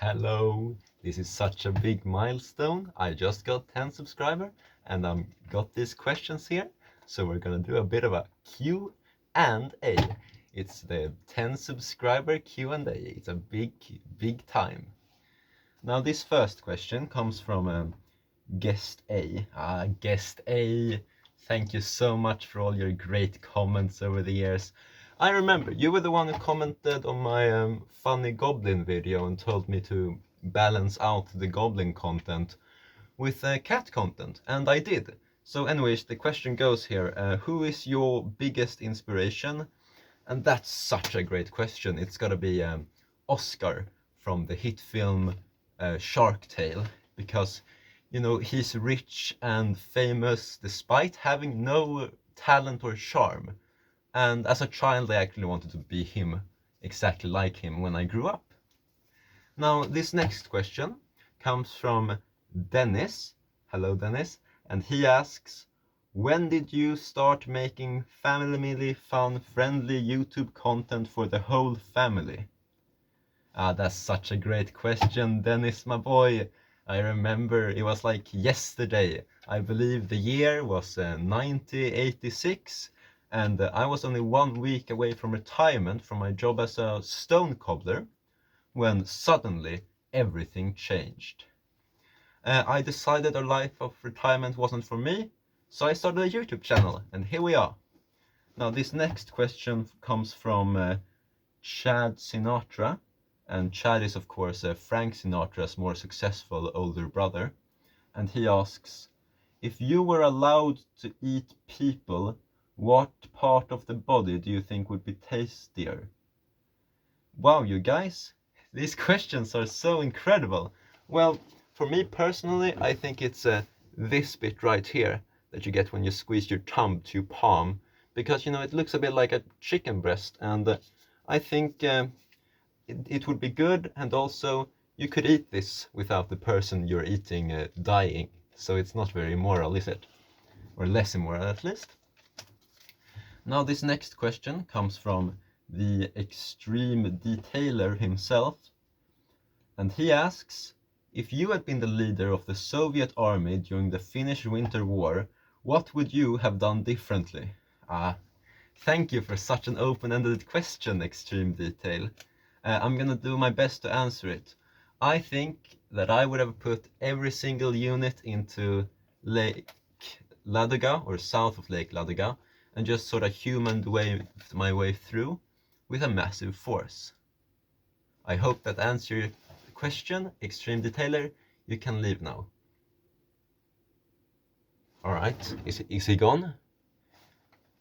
Hello, this is such a big milestone. I just got 10 subscribers and I've got these questions here. So we're gonna do a bit of a Q&A. It's the 10 subscriber Q&A. It's a big time. Now this first question comes from Guest A. Guest A, thank you so much for all your great comments over the years. I remember you were the one who commented on my funny goblin video and told me to balance out the goblin content with cat content, and I did. So anyways, the question goes here, who is your biggest inspiration? And that's such a great question. It's gotta be Oscar from the hit film Shark Tale, because you know, he's rich and famous despite having no talent or charm. And as a child, I actually wanted to be him, exactly like him, when I grew up. Now, this next question comes from Dennis. Hello, Dennis. And he asks, when did you start making family fun, friendly YouTube content for the whole family? That's such a great question, Dennis, my boy. I remember it was like yesterday. I believe the year was 1986. And I was only 1 week away from retirement from my job as a stone cobbler when suddenly everything changed. I decided a life of retirement wasn't for me, so I started a YouTube channel, and here we are. Now this next question comes from Chad Sinatra, and Chad is of course Frank Sinatra's more successful older brother, and he asks, if you were allowed to eat people, what part of the body do you think would be tastier? Wow, you guys, these questions are so incredible. Well, for me personally, I think it's this bit right here that you get when you squeeze your thumb to your palm, because you know it looks a bit like a chicken breast, and I think it would be good, and also you could eat this without the person you're eating dying, so it's not very immoral, is it? Or less immoral at least. Now this next question comes from the extreme detailer himself, and he asks, if you had been the leader of the Soviet army during the Finnish Winter War, what would you have done differently? Thank you for such an open-ended question, Extreme Detail. I'm gonna do my best to answer it. I think that I would have put every single unit into Lake Ladoga, or south of Lake Ladoga, and just sort of humaned my way through with a massive force. I hope that answered the question, Extreme Detailer. You can leave now. Alright, is he gone?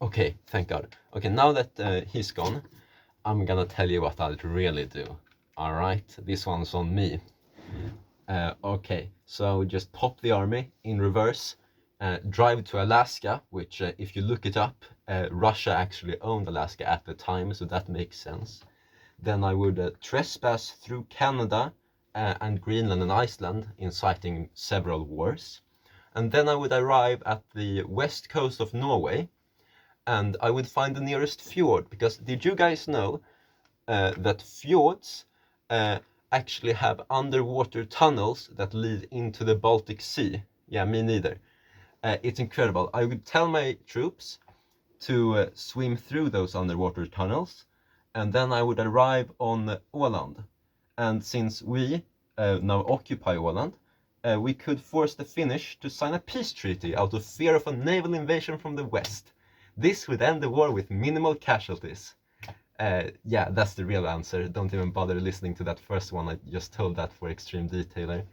Okay, thank God. Okay, now that he's gone, I'm gonna tell you what I'd really do. Alright, this one's on me. Okay, so just pop the army in reverse, drive to Alaska, which if you look it up, Russia actually owned Alaska at the time, so that makes sense. Then I would trespass through Canada and Greenland and Iceland, inciting several wars. And then I would arrive at the west coast of Norway, and I would find the nearest fjord, because did you guys know that fjords actually have underwater tunnels that lead into the Baltic Sea? Yeah, me neither. It's incredible. I would tell my troops to swim through those underwater tunnels, and then I would arrive on Åland. And since we now occupy Åland, we could force the Finnish to sign a peace treaty out of fear of a naval invasion from the west. This would end the war with minimal casualties. Yeah, that's the real answer. Don't even bother listening to that first one. I just told that for Extreme Detailer.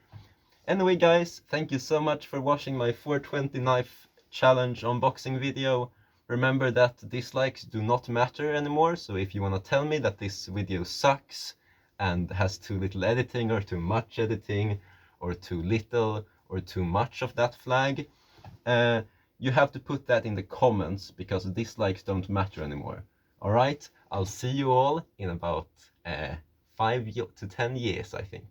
Anyway, guys, thank you so much for watching my 420 knife challenge unboxing video. Remember that dislikes do not matter anymore, so if you want to tell me that this video sucks and has too little editing or too much editing or too little or too much of that flag, you have to put that in the comments, because dislikes don't matter anymore. Alright, I'll see you all in about 5 to 10 years, I think.